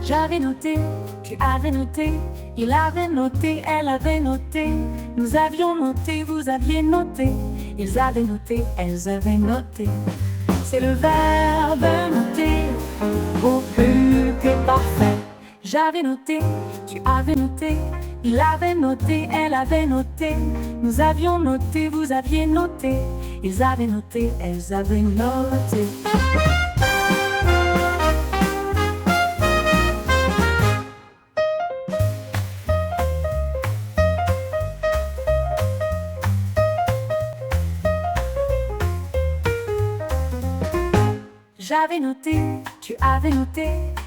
J'avais noté, tu avais noté, il avait noté, elle avait noté, nous avions noté, vous aviez noté, ils avaient noté, elles avaient noté. C'est le verbe noter, au plus que parfait. J'avais noté, tu avais noté, il avait noté, elle avait noté, nous avions noté, vous aviez noté, ils avaient noté, elles avaient noté. J'avais noté, tu avais noté,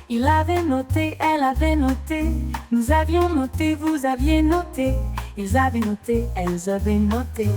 il avait noté, elle avait noté, nous avions noté, vous aviez noté, ils avaient noté, elles avaient noté.